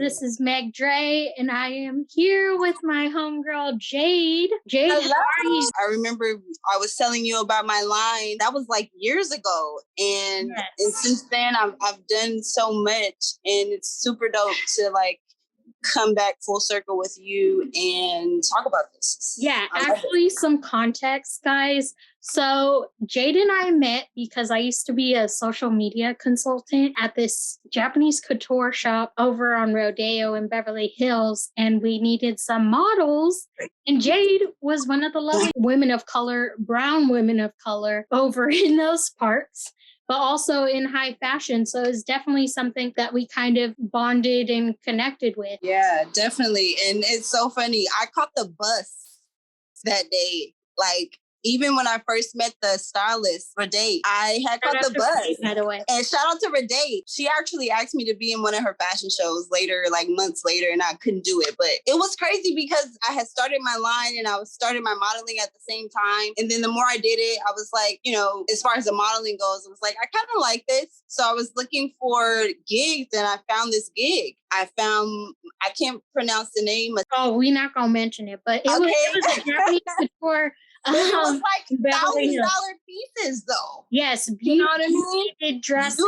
This is Meg Dre, and I am here with my homegirl, Jade. Jade, Hello. how are you? I remember I was telling you about my line. That was like years ago. And since then, I've done so much. And it's super dope to like come back full circle with you and talk about this. Yeah, actually, some context, guys. So Jade and I met because I used to be a social media consultant at this Japanese couture shop over on Rodeo in Beverly Hills, and we needed some models. And Jade was one of the lovely women of color, brown women of color over in those parts, but also in high fashion. So it's definitely something that we kind of bonded and connected with. Yeah, definitely. And it's so funny. I caught the bus that day. Like, even when I first met the stylist, Rade, I had caught the bus. By the way. And shout out to Rade. She actually asked me to be in one of her fashion shows later, like months later, and I couldn't do it. But it was crazy because I had started my line and I was starting my modeling at the same time. And then the more I did it, I was like, you know, as far as the modeling goes, it was like, I kind of like this. So I was looking for gigs and I found this gig. I can't pronounce the name. Oh, we're not going to mention it, but it was a Japanese couture. But it was like $1,000 pieces, though. Yes, you know what I mean? Dresses.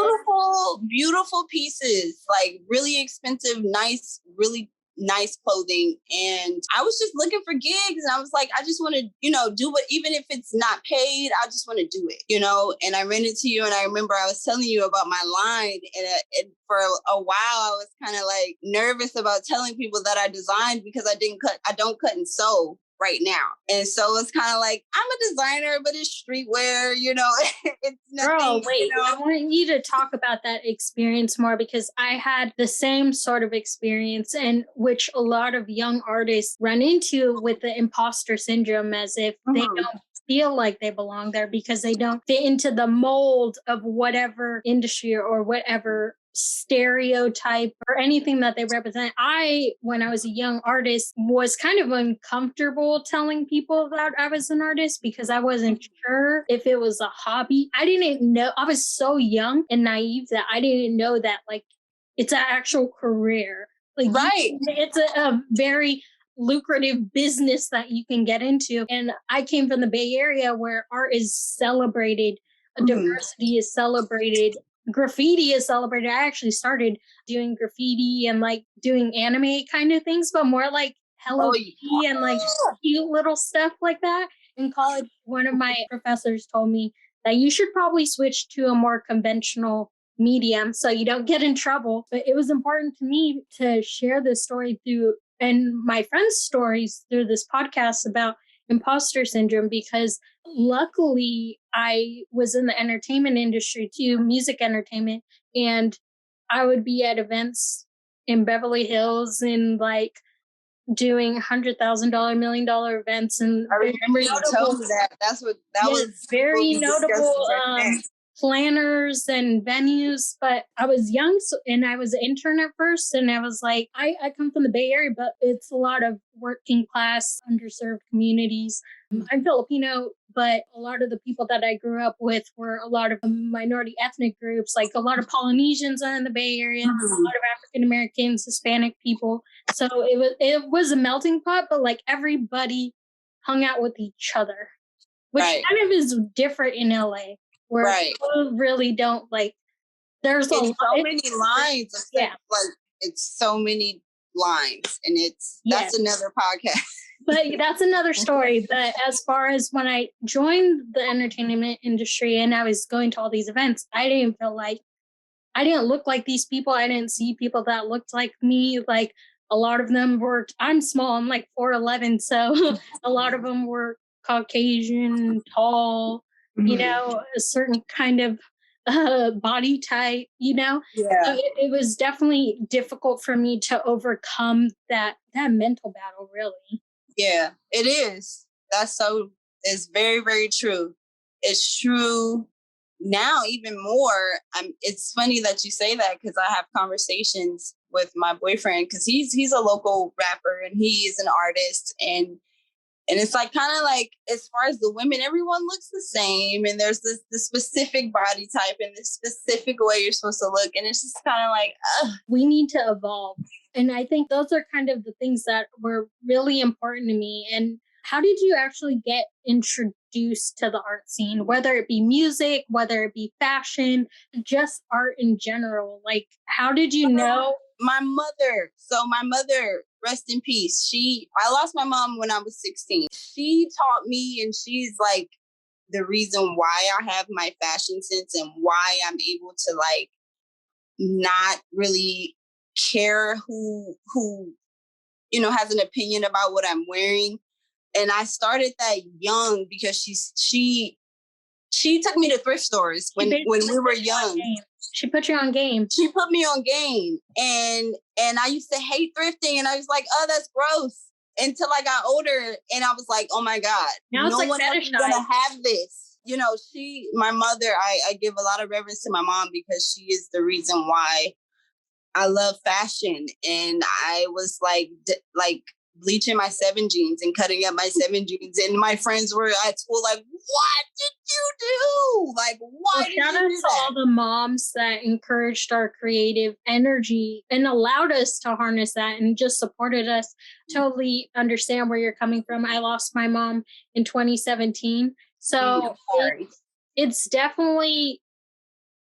Beautiful pieces, like really expensive, nice, really nice clothing. And I was just looking for gigs, and I was like, I just want to, you know, do what, even if it's not paid, I just want to do it, you know. And I ran into you, and I remember I was telling you about my line, and for a while I was kind of like nervous about telling people that I designed because I don't cut and sew right now. And so it's kind of like, I'm a designer, but it's streetwear, you know. It's nothing. Girl, wait, you know? I want you to talk about that experience more because I had the same sort of experience, and which a lot of young artists run into with the imposter syndrome, as if they don't feel like they belong there because they don't fit into the mold of whatever industry or whatever stereotype or anything that they represent. When I was a young artist, was kind of uncomfortable telling people that I was an artist because I wasn't sure if it was a hobby. I didn't know. I was so young and naive that I didn't know that like it's an actual career. Like, right. It's a very lucrative business that you can get into. And I came from the Bay Area where art is celebrated, diversity is celebrated, graffiti is celebrated. I actually started doing graffiti and like doing anime kind of things, but more like Hello Kitty and like cute little stuff like that. In college, one of my professors told me that you should probably switch to a more conventional medium so you don't get in trouble. But it was important to me to share this story through and my friends' stories through this podcast about imposter syndrome because luckily I was in the entertainment industry too, music entertainment, and I would be at events in Beverly Hills and like doing $100,000, $1 million events. And I remember you told me that. That was very notable planners and venues. But I was young and I was an intern at first, and I was like, I come from the Bay Area, but it's a lot of working class, underserved communities. I'm Filipino, but a lot of the people that I grew up with were a lot of minority ethnic groups, like a lot of Polynesians are in the Bay Area, a lot of African Americans, Hispanic people. So it was a melting pot, but like everybody hung out with each other, which kind of is different in LA, where people really don't like. There's so many lines. Like it's so many lines, and that's another podcast. But that's another story. But as far as when I joined the entertainment industry and I was going to all these events, I didn't look like these people. I didn't see people that looked like me. Like a lot of them I'm small, I'm like 4'11", so a lot of them were Caucasian, tall, you know, a certain kind of body type, you know. So it was definitely difficult for me to overcome that mental battle, really. Yeah, it is. It's very, very true. It's true now even more. It's funny that you say that because I have conversations with my boyfriend because he's a local rapper and he is an artist, and it's like kind of like as far as the women, everyone looks the same, and there's this specific body type and this specific way you're supposed to look, and it's just kind of like we need to evolve. And I think those are kind of the things that were really important to me. And how did you actually get introduced to the art scene, whether it be music, whether it be fashion, just art in general? Like, how did you know? My mother. So my mother, rest in peace. I lost my mom when I was 16. She taught me, and she's like the reason why I have my fashion sense and why I'm able to like not really care who has an opinion about what I'm wearing. And I started that young because she took me to thrift stores when we were young. She put you on game. She put me on game. And I used to hate thrifting, and I was like, oh, that's gross. Until I got older and I was like, oh my God, now no one else is gonna have this. My mother, I give a lot of reverence to my mom because she is the reason why I love fashion. And I was like bleaching my 7 jeans and cutting up my 7 jeans. And my friends were at school like, what did you do? Like, why did you do that? Shout out to all the moms that encouraged our creative energy and allowed us to harness that and just supported us. Totally understand where you're coming from. I lost my mom in 2017. So it's definitely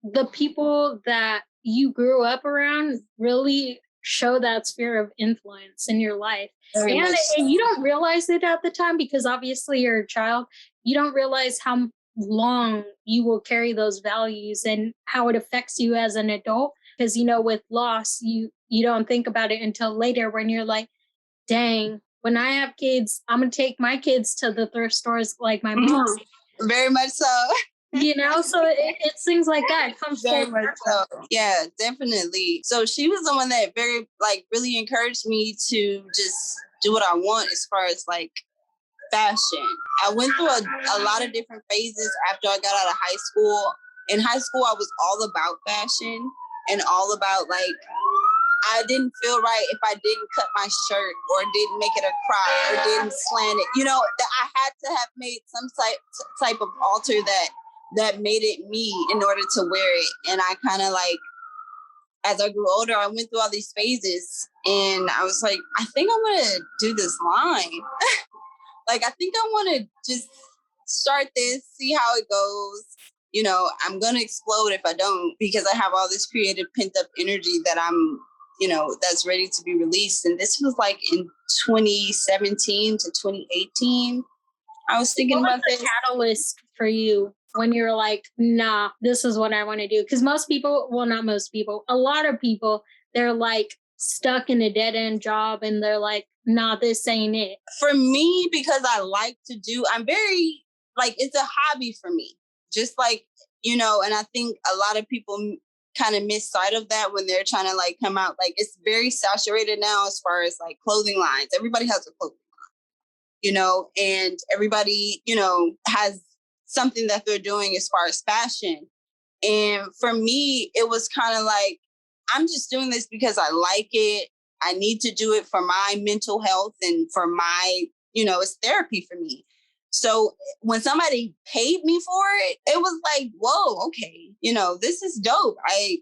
the people that you grew up around really show that sphere of influence in your life. And you don't realize it at the time because obviously you're a child. You don't realize how long you will carry those values and how it affects you as an adult. Because, with loss, you don't think about it until later when you're like, dang, when I have kids, I'm going to take my kids to the thrift stores like my mom. Very much so. So it's things like that. It comes very much so. Yeah, definitely. So she was the one that really encouraged me to just do what I want as far as like fashion. I went through a lot of different phases after I got out of high school. In high school, I was all about fashion and all about like, I didn't feel right if I didn't cut my shirt or didn't make it a crop or didn't slant it. That I had to have made some type of alter that made it me in order to wear it. And I kind of like, as I grew older, I went through all these phases and I was like, I think I'm going to do this line. Like, I think I want to just start this, see how it goes. I'm going to explode if I don't, because I have all this creative pent up energy that I'm, that's ready to be released. And this was like in 2017 to 2018. I was thinking about this. Catalyst for you when you're like, nah, this is what I want to do? Because most people, well, not most people, a lot of people, they're like stuck in a dead end job and they're like, nah, this ain't it. For me, because I like to do, I'm very like, it's a hobby for me. Just like, and I think a lot of people kind of miss sight of that when they're trying to like come out. Like, it's very saturated now as far as like clothing lines. Everybody has a clothing line, and everybody, has something that they're doing as far as fashion. And for me, it was kind of like, I'm just doing this because I like it. I need to do it for my mental health and for my, it's therapy for me. So when somebody paid me for it, it was like, whoa, okay, this is dope. I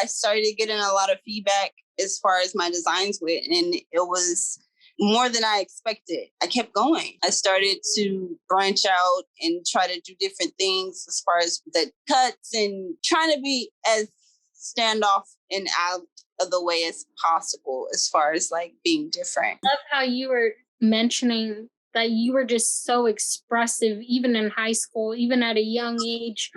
started getting a lot of feedback as far as my designs went, and it was more than I expected. I kept going. I started to branch out and try to do different things as far as the cuts and trying to be as standoff and out of the way as possible as far as like being different. I love how you were mentioning that you were just so expressive, even in high school, even at a young age,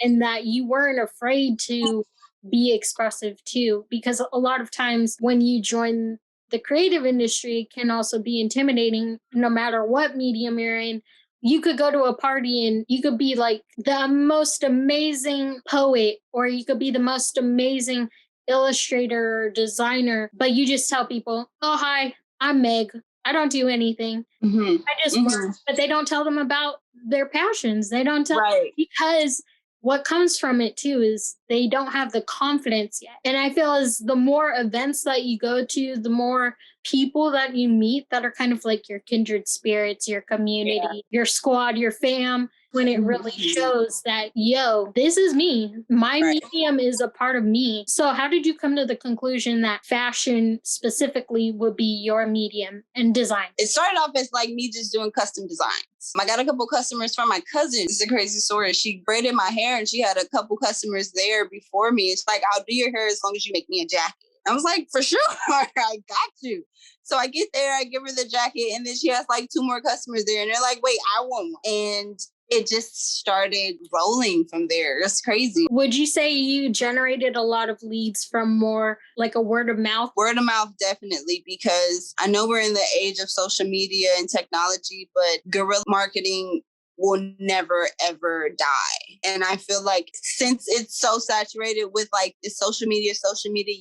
and that you weren't afraid to be expressive too, because a lot of times when you join the creative industry, it can also be intimidating no matter what medium you're in. You could go to a party and you could be like the most amazing poet, or you could be the most amazing illustrator or designer, but you just tell people, oh, hi, I'm Meg. I don't do anything. I just work, but they don't tell them about their passions. They don't tell because what comes from it too is they don't have the confidence yet. And I feel as the more events that you go to, the more people that you meet that are kind of like your kindred spirits, your community, your squad, your fam, when it really shows that, yo, this is me. My medium is a part of me. So how did you come to the conclusion that fashion specifically would be your medium and design? It started off as like me just doing custom designs. I got a couple customers from my cousin. It's a crazy story. She braided my hair and she had a couple customers there before me. It's like, I'll do your hair as long as you make me a jacket. I was like, for sure, I got you. So I get there, I give her the jacket, and then she has like 2 more customers there. And they're like, wait, I want one. And it just started rolling from there. That's crazy. Would you say you generated a lot of leads from more like a word of mouth? Word of mouth, definitely, because I know we're in the age of social media and technology, but guerrilla marketing will never, ever die. And I feel like since it's so saturated with like the social media,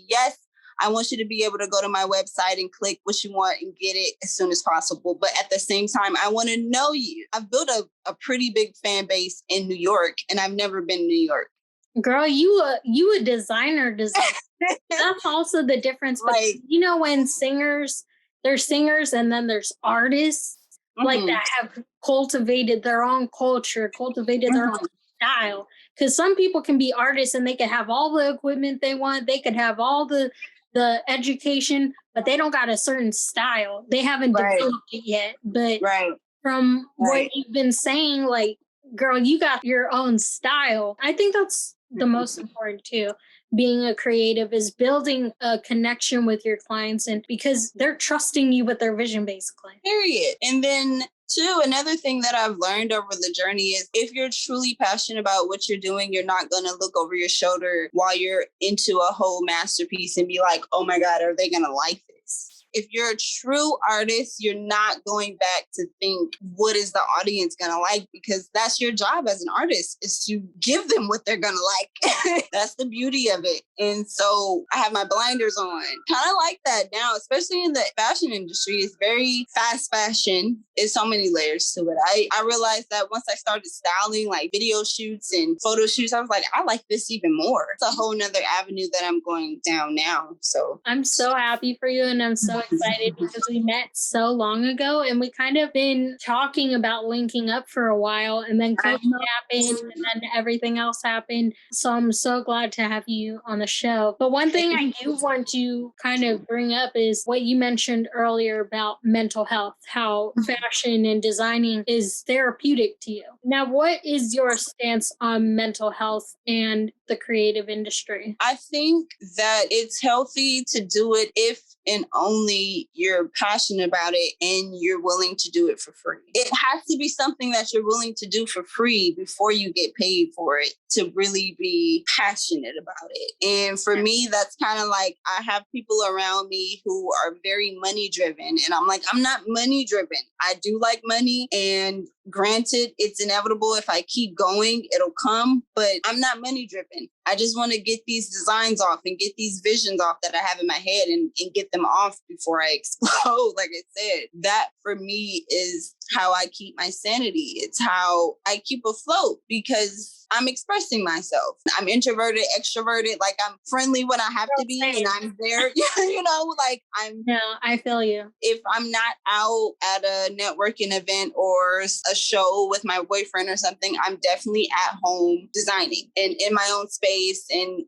yes, I want you to be able to go to my website and click what you want and get it as soon as possible. But at the same time, I want to know you. I've built a pretty big fan base in New York, and I've never been to New York. Girl, you a designer. That's also the difference. But Like, you know, when there's singers and then there's artists like that have cultivated their own culture, cultivated their own style. Because some people can be artists and they can have all the equipment they want. They could have all the education, but they don't got a certain style. They haven't developed it yet. But from what you've been saying, like, girl, you got your own style. I think that's the most important too. Being a creative is building a connection with your clients, and because they're trusting you with their vision, basically. Period. And then too, another thing that I've learned over the journey is if you're truly passionate about what you're doing, you're not going to look over your shoulder while you're into a whole masterpiece and be like, oh my God, are they going to like this? If you're a true artist, you're not going back to think, what is the audience going to like? Because that's your job as an artist, is to give them what they're going to like. That's the beauty of it. And so I have my blinders on. Kind of like that now, especially in the fashion industry. It's very fast fashion. There's so many layers to it. I realized that once I started styling like video shoots and photo shoots, I was like, I like this even more. It's a whole nother avenue that I'm going down now. So I'm so happy for you, and I'm so excited because we met so long ago and we kind of been talking about linking up for a while, and then COVID happened and then everything else happened. So I'm so glad to have you on the show. But one thing I do want to kind of bring up is what you mentioned earlier about mental health, how fashion and designing is therapeutic to you. Now, what is your stance on mental health and the creative industry? I think that it's healthy to do it if and only you're passionate about it and you're willing to do it for free. It has to be something that you're willing to do for free before you get paid for it, to really be passionate about it. And for me, that's kind of like, I have people around me who are very money driven, and I'm like, I'm not money driven. I do like money, and granted, it's inevitable. If I keep going, it'll come, but I'm not money driven. I just want to get these designs off and get these visions off that I have in my head and get them off before I explode. Like I said, that for me is how I keep my sanity. It's how I keep afloat, because I'm expressing myself. I'm introverted, extroverted. Like, I'm friendly when I have to be, and I'm there, like I feel you. If I'm not out at a networking event or a show with my boyfriend or something, I'm definitely at home designing and in my own space, and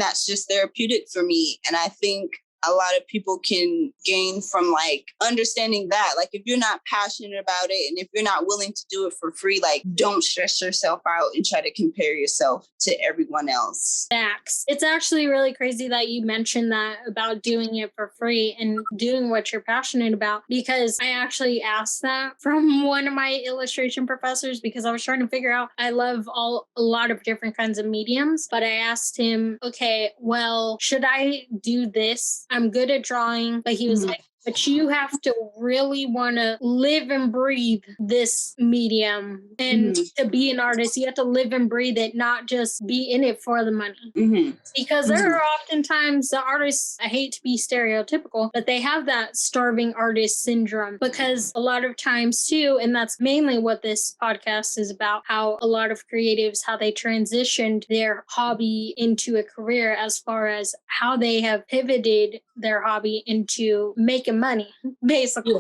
that's just therapeutic for me. And I think a lot of people can gain from like understanding that. Like, if you're not passionate about it and if you're not willing to do it for free, like, don't stress yourself out and try to compare yourself to everyone else. Facts. It's actually really crazy that you mentioned that about doing it for free and doing what you're passionate about, because I actually asked that from one of my illustration professors, because I was trying to figure out, I love a lot of different kinds of mediums, but I asked him, okay, well, should I do this? I'm good at drawing, but he was like, but you have to really want to live and breathe this medium. And to be an artist, you have to live and breathe it, not just be in it for the money. Because there are oftentimes the artists, I hate to be stereotypical, but they have that starving artist syndrome, because a lot of times too, and that's mainly what this podcast is about, how a lot of creatives, how they transitioned their hobby into a career, as far as how they have pivoted their hobby into making money, basically.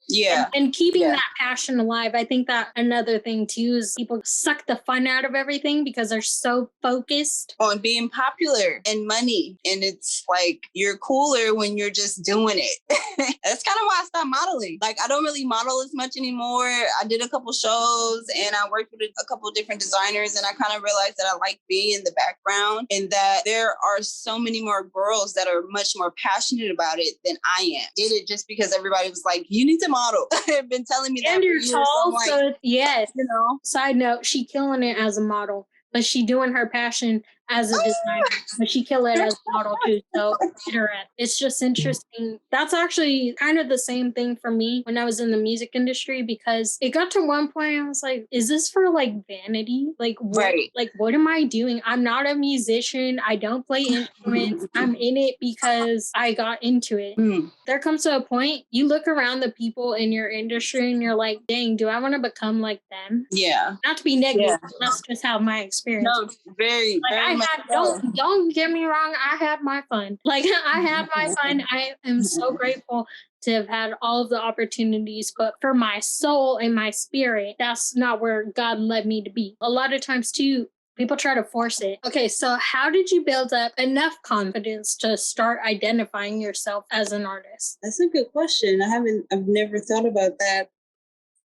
Yeah. And keeping that passion alive. I think that another thing too is people suck the fun out of everything because they're so focused on being popular and money. And it's like, you're cooler when you're just doing it. That's kind of why I stopped modeling. Like, I don't really model as much anymore. I did a couple shows and I worked with a couple of different designers, and I kind of realized that I like being in the background and that there are so many more girls that are much more passionate about it than I am. Did it just because everybody was like, you need to model. They've been telling me that and for you're years. tall, Like, so yes. you know. Side note, she killing it as a model, but she doing her passion as a designer, but she kill it as a model too. So hit her at. It's just interesting. That's actually kind of the same thing for me when I was in the music industry, because it got to one point I was like, is this for like vanity? Like what, like what am I doing? I'm not a musician. I don't play instruments. I'm in it because I got into it. There comes to a point you look around the people in your industry and you're like, dang, do I want to become like them? Yeah. Not to be negative, but that's just how my experience. No, very, like very I much had, so. don't get me wrong, I had my fun. Like I had my fun. I am so grateful to have had all of the opportunities, but for my soul and my spirit, that's not where God led me to be. A lot of times too, people try to force it. Okay, so how did you build up enough confidence to start identifying yourself as an artist? That's a good question. I've never thought about that.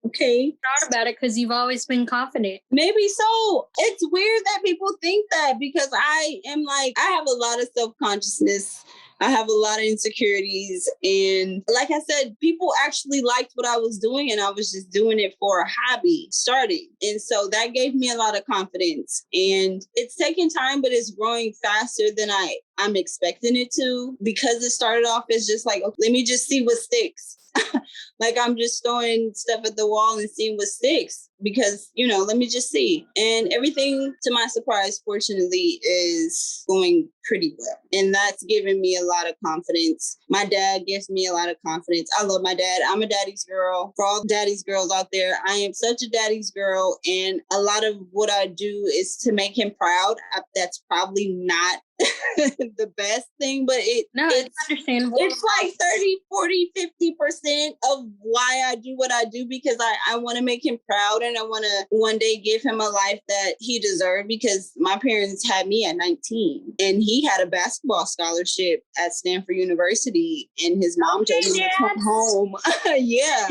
Okay. Thought about it because you've always been confident. Maybe so. It's weird that people think that, because I am like, I have a lot of self-consciousness. I have a lot of insecurities. And like I said, people actually liked what I was doing, and I was just doing it for a hobby starting. And so that gave me a lot of confidence. And it's taking time, but it's growing faster than I'm expecting it to, because it started off as just like, okay, let me just see what sticks. Like, I'm just throwing stuff at the wall and seeing what sticks, because, let me just see. And everything, to my surprise, fortunately, is going pretty well. And that's given me a lot of confidence. My dad gives me a lot of confidence. I love my dad. I'm a daddy's girl. For all daddy's girls out there, I am such a daddy's girl. And a lot of what I do is to make him proud. That's probably not the best thing, but it's understandable. It's like 30, 40, 50% of why I do what I do, because I want to make him proud, and I want to one day give him a life that he deserved, because my parents had me at 19 and he had a basketball scholarship at Stanford University, and his mom told him to come home. Yeah.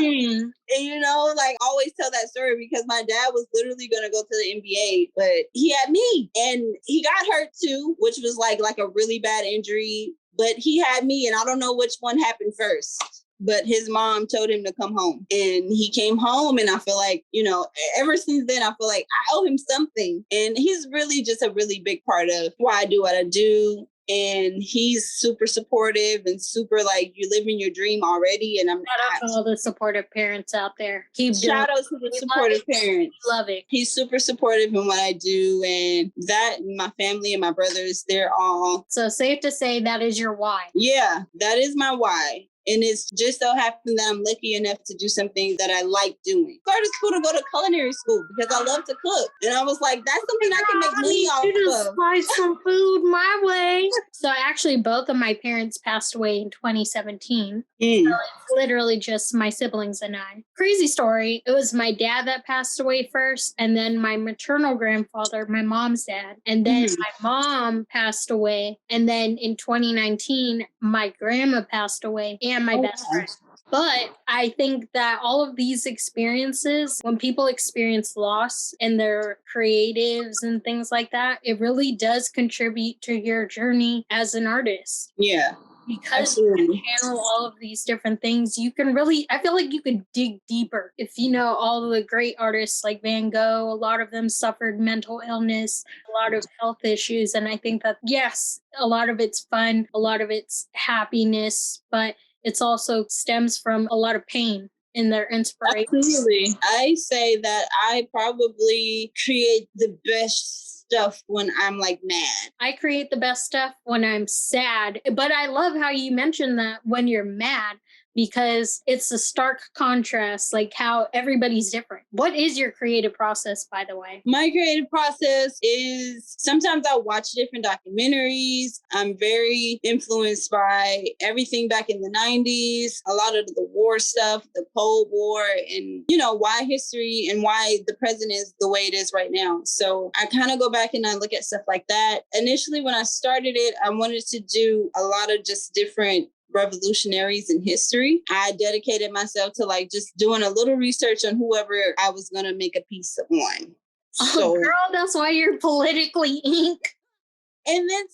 And like, I always tell that story because my dad was literally going to go to the NBA, but he had me, and he got hurt too, which was like a really bad injury, but he had me, and I don't know which one happened first. But his mom told him to come home, and he came home. And I feel like, ever since then, I feel like I owe him something. And he's really just a really big part of why I do what I do. And he's super supportive and super like, you're living your dream already. And I'm shout out to all the supportive parents out there. Shout out to the supportive parents. Love it. He's super supportive in what I do, and that, my family and my brothers, they're all. So safe to say that is your why. Yeah, that is my why. And it's just so happened that I'm lucky enough to do something that I like doing. I started school to go to culinary school because I love to cook. And I was like, that's something I can make money off of. You just spice some food my way. So actually, both of my parents passed away in 2017. So it's literally just my siblings and I. Crazy story. It was my dad that passed away first, and then my maternal grandfather, my mom's dad. And then my mom passed away. And then in 2019, my grandma passed away, and my best friend. But I think that all of these experiences, when people experience loss and they're creatives and things like that, it really does contribute to your journey as an artist. Yeah. Because you can channel all of these different things, you can really, I feel like you could dig deeper. If you know all of the great artists like Van Gogh, a lot of them suffered mental illness, a lot of health issues. And I think that, yes, a lot of it's fun, a lot of it's happiness, but it's also stems from a lot of pain in their inspiration. Absolutely. I say that I probably create the best stuff when I'm like mad. I create the best stuff when I'm sad, but I love how you mentioned that when you're mad, because it's a stark contrast, like how everybody's different. What is your creative process, by the way? My creative process is sometimes I watch different documentaries. I'm very influenced by everything back in the 90s, a lot of the war stuff, the Cold War, and, why history and why the present is the way it is right now. So I kind of go back and I look at stuff like that. Initially, when I started it, I wanted to do a lot of just different revolutionaries in history. I dedicated myself to just doing a little research on whoever I was going to make a piece on. So, girl, that's why you're politically ink. And then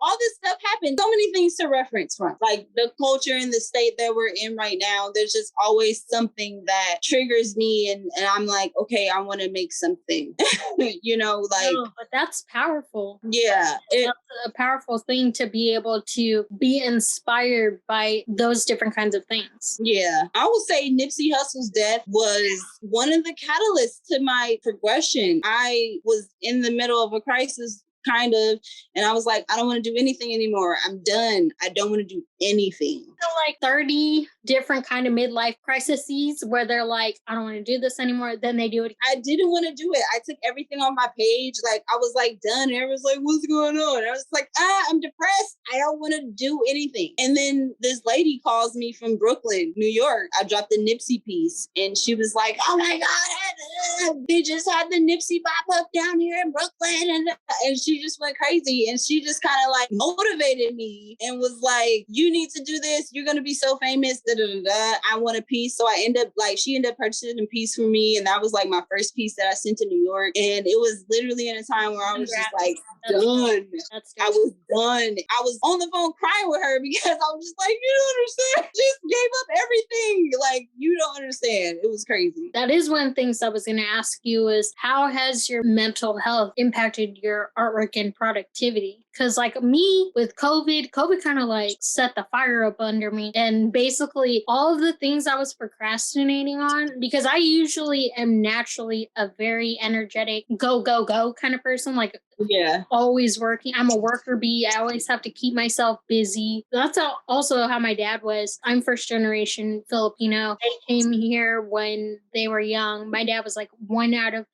all this stuff happened. So many things to reference from. The culture in the state that we're in right now, there's just always something that triggers me. And I'm like, okay, I want to make something. No, but that's powerful. Yeah. That's a powerful thing to be able to be inspired by those different kinds of things. Yeah. I will say Nipsey Hussle's death was one of the catalysts to my progression. I was in the middle of a crisis, kind of. And I was like, I don't want to do anything anymore. I'm done. I don't want to do anything. So 30 different kind of midlife crises where they're like, I don't want to do this anymore. Then they do it. I didn't want to do it. I took everything on my page. I was done. And everyone's like, what's going on? And I was like, I'm depressed. I don't want to do anything. And then this lady calls me from Brooklyn, New York. I dropped the Nipsey piece and she was like, oh my God, they just had the Nipsey pop up down here in Brooklyn. And she just went crazy. And she just kind of motivated me and was like, you need to do this. You're going to be so famous. Da, da, da, da. I want a piece. So I she ended up purchasing a piece for me. And that was my first piece that I sent to New York. And it was literally in a time where I was just done. I was done. I was on the phone crying with her because I was just like, you don't understand. Just gave up everything. You don't understand. It was crazy. That is one of the things I was going to ask you is how has your mental health impacted your artwork and productivity? Because me with COVID kind of set the fire up under me. And basically all of the things I was procrastinating on, because I usually am naturally a very energetic, go, go, go kind of person. Yeah. Always working. I'm a worker bee. I always have to keep myself busy. That's also how my dad was. I'm first generation Filipino. They came here when they were young. My dad was 1 out of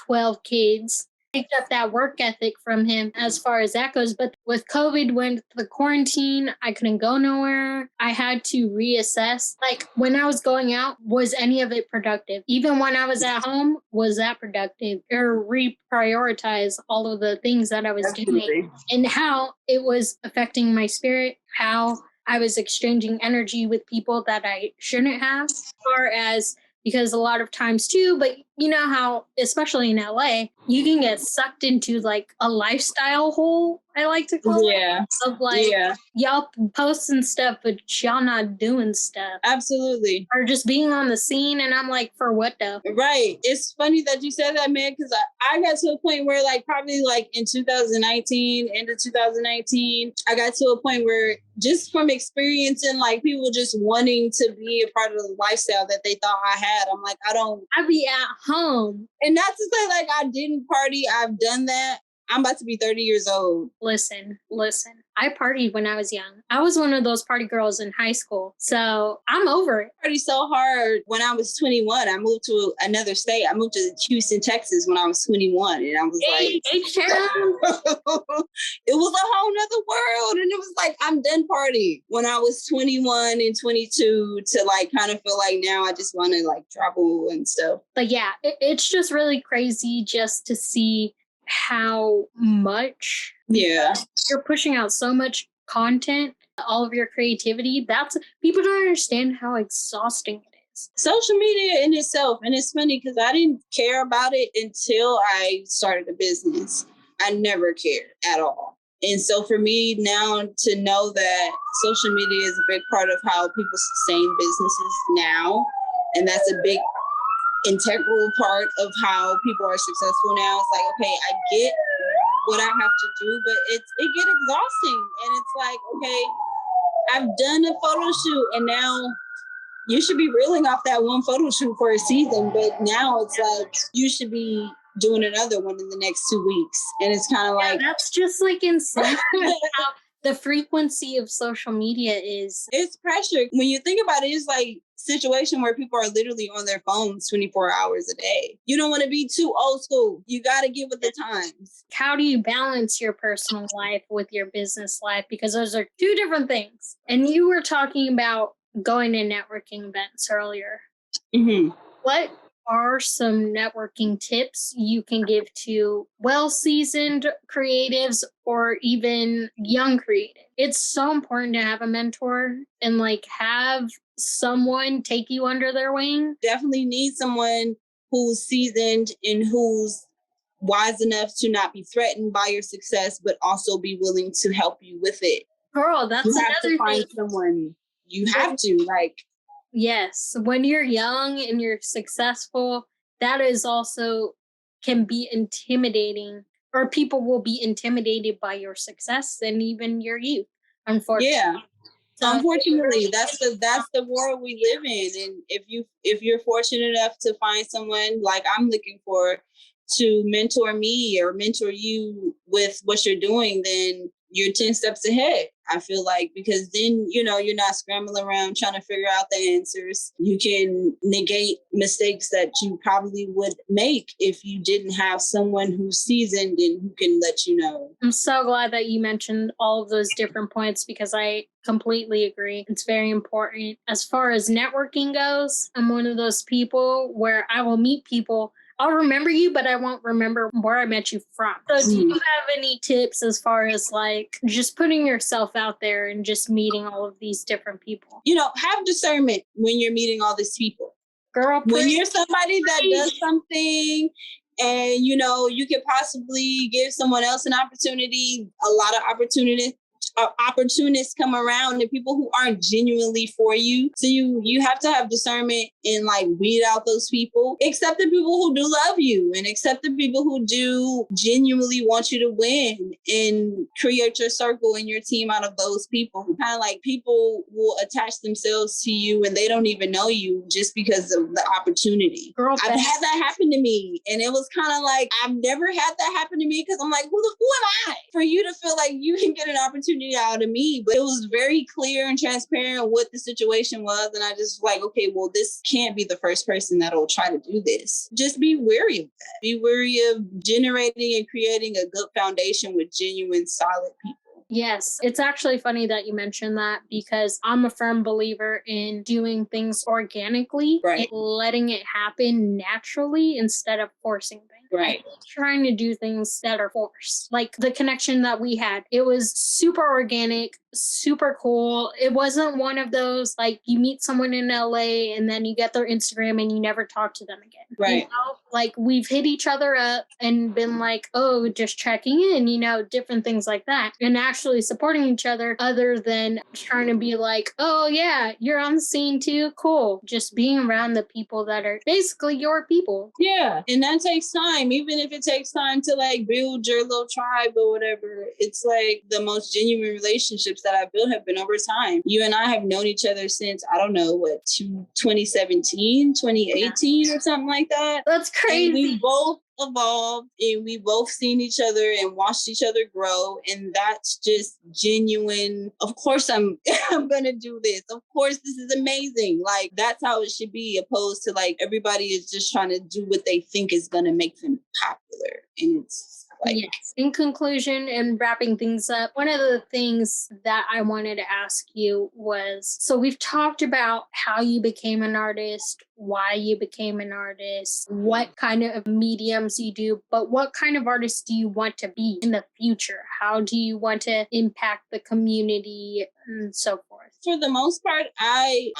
12 kids. Picked up that work ethic from him as far as that goes. But with COVID, when the quarantine, I couldn't go nowhere. I had to reassess. When I was going out, was any of it productive? Even when I was at home, was that productive? Or reprioritize all of the things that I was doing and how it was affecting my spirit, how I was exchanging energy with people that I shouldn't have, as far as because a lot of times too, but you know how, especially in LA, you can get sucked into a lifestyle hole, I like to call it. Of y'all posting stuff, but y'all not doing stuff. Absolutely. Or just being on the scene. And I'm like, for what though? Right. It's funny that you said that, man, because I got to a point where probably in 2019, end of 2019, I got to a point where just from experiencing people just wanting to be a part of the lifestyle that they thought I had, I'm like, I'd be at home. And not to say I didn't party. I've done that. I'm about to be 30 years old. Listen. I partied when I was young. I was one of those party girls in high school. So I'm over it. I partied so hard when I was 21. I moved to another state. I moved to Houston, Texas when I was 21. And I was it was a whole nother world. And it was I'm done partying when I was 21 and 22 to kind of feel now I just want to travel and stuff. But yeah, it's just really crazy just to see how much you're pushing out so much content, all of your creativity. People don't understand how exhausting it is. Social media in itself, and it's funny because I didn't care about it until I started a business. I never cared at all. And so for me now to know that social media is a big part of how people sustain businesses now, and that's a big integral part of how people are successful now. It's okay, I get what I have to do, but it get exhausting. And it's okay, I've done a photo shoot and now you should be reeling off that one photo shoot for a season, but now it's you should be doing another one in the next 2 weeks. And it's kind of that's just insane how the frequency of social media is... It's pressure. When you think about it, it's like situation where people are literally on their phones 24 hours a day. You don't want to be too old school. You got to get with the times. How do you balance your personal life with your business life? Because those are two different things. And you were talking about going to networking events earlier. Mm-hmm. What are some networking tips you can give to well-seasoned creatives or even young creatives? It's so important to have a mentor and like have someone take you under their wing. Definitely need someone who's seasoned and who's wise enough to not be threatened by your success, but also be willing to help you with it. Girl, that's You have another to find thing. someone. You have to, like, Yes, when you're young and you're successful, that is also can be intimidating, or people will be intimidated by your success and even your youth, unfortunately. yeah. So Unfortunately, that's the world we live in. And if you're fortunate enough to find someone like I'm looking for to mentor me or mentor you with what you're doing, then you're 10 steps ahead. I feel like, because then, you're not scrambling around trying to figure out the answers. You can negate mistakes that you probably would make if you didn't have someone who's seasoned and who can let you know. I'm so glad that you mentioned all of those different points because I completely agree. It's very important. As far as networking goes, I'm one of those people where I will meet people. I'll remember you, but I won't remember where I met you from. So do you have any tips as far as like just putting yourself out there and just meeting all of these different people? Have discernment when you're meeting all these people. Girl, when you're somebody that does something and, you can possibly give someone else an opportunity, a lot of opportunists come around and people who aren't genuinely for you. So you have to have discernment and like weed out those people. Accept the people who do love you and accept the people who do genuinely want you to win, and create your circle and your team out of those people. Kind of like people will attach themselves to you and they don't even know you just because of the opportunity. Girl, I've had that happen to me, and it was kind of like I've never had that happen to me because I'm like, who am I for you to feel like you can get an opportunity out of me? But it was very clear and transparent what the situation was, and I just like, okay, well, this can't be the first person that'll try to do this. Just be wary of that. Be wary of generating and creating a good foundation with genuine, solid people. Yes, it's actually funny that you mentioned that because I'm a firm believer in doing things organically, right, and letting it happen naturally instead of forcing things. Right. Trying to do things that are forced. Like the connection that we had, it was super organic, super cool. It wasn't one of those like you meet someone in LA and then you get their Instagram and you never talk to them again. Right. Like we've hit each other up and been like, oh, just checking in, different things like that. And actually supporting each other other than trying to be like, oh yeah, you're on the scene too. Cool. Just being around the people that are basically your people. Yeah. And that takes time. Even if it takes time to like build your little tribe or whatever, it's like the most genuine relationships that I've built have been over time. You and I have known each other since, I don't know, 2017, 2018 or something like that. That's crazy. And we both evolved and we both seen each other and watched each other grow, and that's just genuine. Of course I'm gonna do this. Of course this is amazing. Like that's how it should be, opposed to like everybody is just trying to do what they think is gonna make them popular. And it's like, yes. In conclusion and wrapping things up, one of the things that I wanted to ask you was, so we've talked about how you became an artist, why you became an artist, what kind of mediums you do, but what kind of artist do you want to be in the future? How do you want to impact the community and so forth? For the most part, I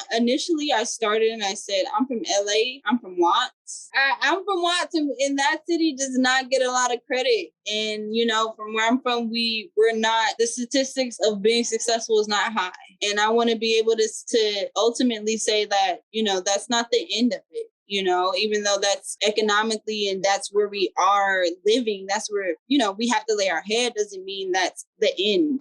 started and I said, I'm from LA. I'm from Watts. I'm from Watts, and that city does not get a lot of credit. And, from where I'm from, we're not, the statistics of being successful is not high. And I want to be able to ultimately say that, that's not the end of it. Even though that's economically and that's where we are living, that's where, we have to lay our head, doesn't mean that's the end.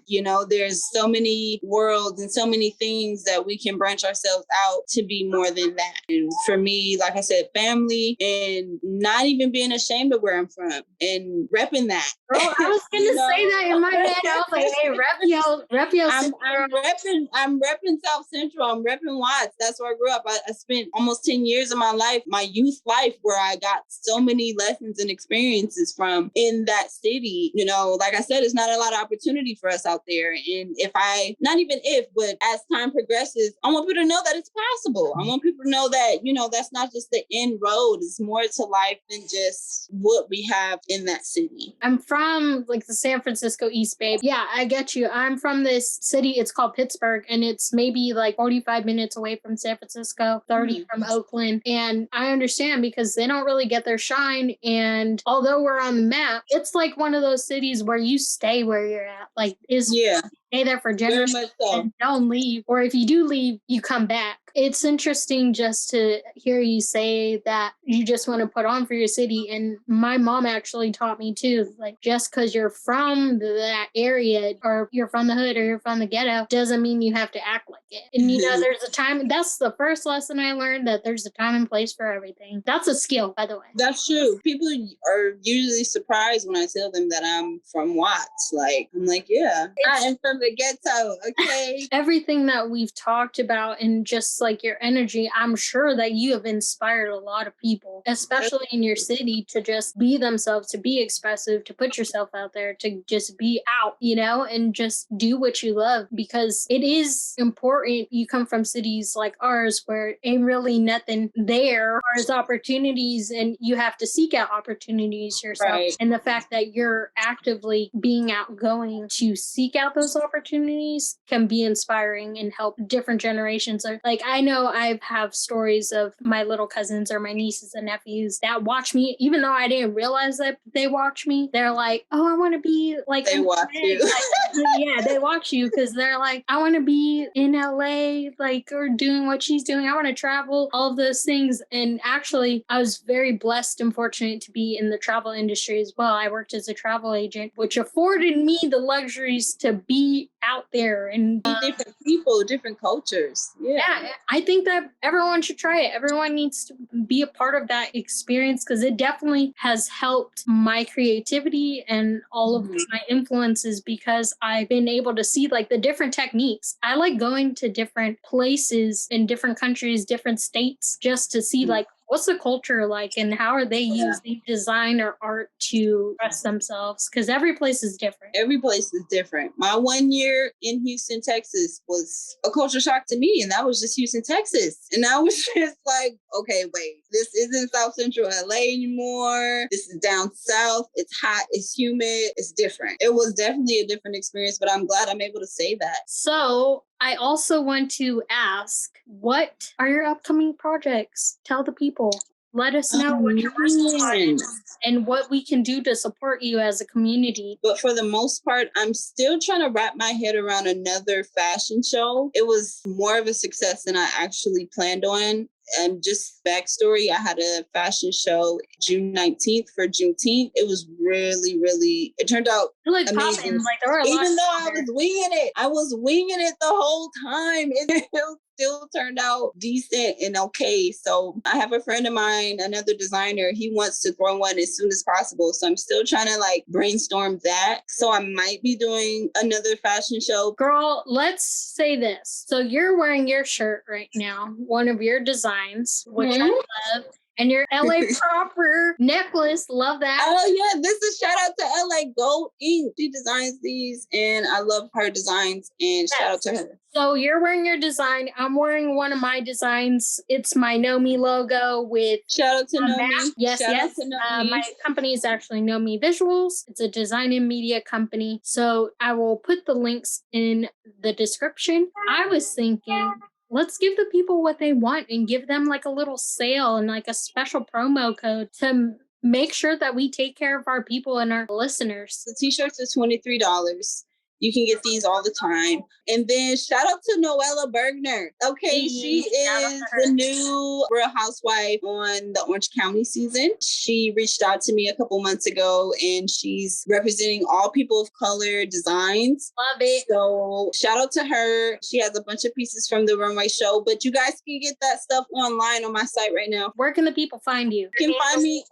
There's so many worlds and so many things that we can branch ourselves out to be more than that. And for me, like I said, family and not even being ashamed of where I'm from and repping that. Girl, I was going to say that in my head. I was like, hey, rep your I'm repping South Central. I'm repping Watts. That's where I grew up. I spent almost 10 years of my life, my youth life, where I got so many lessons and experiences from in that city. You know, like I said, it's not a lot of opportunity for us out there. And not even if, but as time progresses, I want people to know that it's possible. I want people to know that, you know, that's not just the end road. It's more to life than just what we have in that city. I'm from like the San Francisco East Bay. Yeah, I get you. I'm from this city. It's called Pittsburgh, and it's maybe like 45 minutes away from San Francisco, 30 from Oakland. And I understand because they don't really get their shine. And although we're on the map, it's like one of those cities where you stay where you're at. Like, stay there for generations and don't leave. Or if you do leave, you come back. It's interesting just to hear you say that you just want to put on for your city. And my mom actually taught me too, like just because you're from that area or you're from the hood or you're from the ghetto doesn't mean you have to act like it. And you know, there's a time, that's the first lesson I learned, that there's a time and place for everything. That's a skill, by the way. That's true. People are usually surprised when I tell them that I'm from Watts. Like, I'm like, yeah, I am from the ghetto, okay? Everything that we've talked about and just like your energy, I'm sure that you have inspired a lot of people, especially in your city, to just be themselves, to be expressive, to put yourself out there, to just be out, you know, and just do what you love, because it is important. You come from cities like ours where ain't really nothing there as opportunities, and you have to seek out opportunities yourself. Right. And the fact that you're actively being outgoing to seek out those opportunities can be inspiring and help different generations. Like, I know I have stories of my little cousins or my nieces and nephews that watch me, even though I didn't realize that they watch me. They're like, oh, I want to be like, they watch you. Like, yeah, they watch you because they're like, I want to be in LA, like, or doing what she's doing. I want to travel, all of those things. And actually, I was very blessed and fortunate to be in the travel industry as well. I worked as a travel agent, which afforded me the luxuries to be out there and different people, different cultures. Yeah, I think that everyone should try it. Everyone needs to be a part of that experience because it definitely has helped my creativity and all of my influences, because I've been able to see like the different techniques. I like going to different places in different countries, different states, just to see like what's the culture like and how are they using design or art to express themselves, because every place is different. Every place is different. My 1 year in Houston, Texas was a culture shock to me, and that was just Houston, Texas. And I was just like, okay, wait, this isn't South Central LA anymore. This is down south. It's hot, it's humid, it's different. It was definitely a different experience, but I'm glad I'm able to say that. So I also want to ask, what are your upcoming projects? Tell the people. Let us know what you're working on and what we can do to support you as a community. But for the most part, I'm still trying to wrap my head around another fashion show. It was more of a success than I actually planned on. And just backstory, I had a fashion show June 19th for Juneteenth. It was really, really, it turned out amazing. Like, there were a lot Even though I was winging it the whole time. It still turned out decent and okay. So I have a friend of mine, another designer, he wants to throw one as soon as possible. So I'm still trying to like brainstorm that. So I might be doing another fashion show. Girl, let's say this. So you're wearing your shirt right now, one of your designs, which I love. And your LA proper necklace. Love that. Oh, yeah. This is shout out to LA Gold Inc. She designs these and I love her designs, and shout out to her. So you're wearing your design. I'm wearing one of my designs. It's my Nomi logo with shout out to Nomi. Yes, shout yes. Out to Nomi. My company is actually Nomi Visuals. It's a design and media company. So I will put the links in the description. I was thinking, let's give the people what they want and give them like a little sale and like a special promo code to make sure that we take care of our people and our listeners. The t-shirts are $23. You can get these all the time. And then shout out to Noella Bergner. Okay, she is the new Real Housewife on the Orange County season. She reached out to me a couple months ago, and she's representing all people of color designs. Love it. So shout out to her. She has a bunch of pieces from the runway show, but you guys can get that stuff online on my site right now. Where can the people find you? You can find me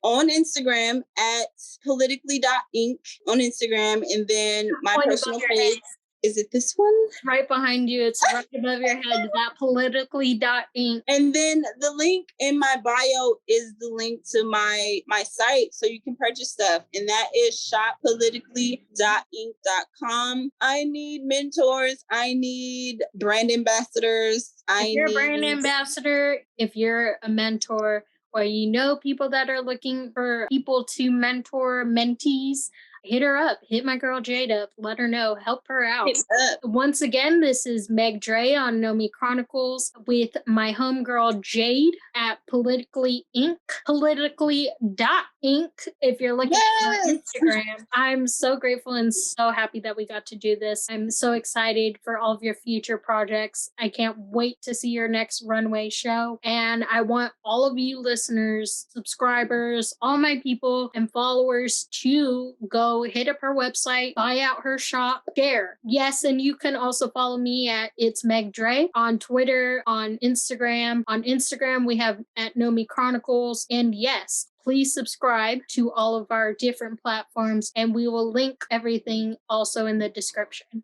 on Instagram at politically.inc on Instagram, and then And my Point personal above your head. page, is it this one? Right behind you. It's right above your head. That politically.inc. And then the link in my bio is the link to my site, so you can purchase stuff. And that is shoppolitically.inc.com. I need mentors. I need brand ambassadors. If you're a brand ambassador, if you're a mentor, or you know people that are looking for people to mentor mentees, hit her up. Hit my girl Jade up. Let her know. Help her out. Once again, this is Meg Dre on Nomi Chronicles with my homegirl Jade at Politically Inc. Politically.inc. If you're looking at Instagram. I'm so grateful and so happy that we got to do this. I'm so excited for all of your future projects. I can't wait to see your next runway show. And I want all of you listeners, subscribers, all my people and followers to go hit up her website, buy out her shop, share. Yes, and you can also follow me at It's Meg Dre on Twitter, on Instagram. On Instagram, we have at Nomi Chronicles. And yes, please subscribe to all of our different platforms, and we will link everything also in the description.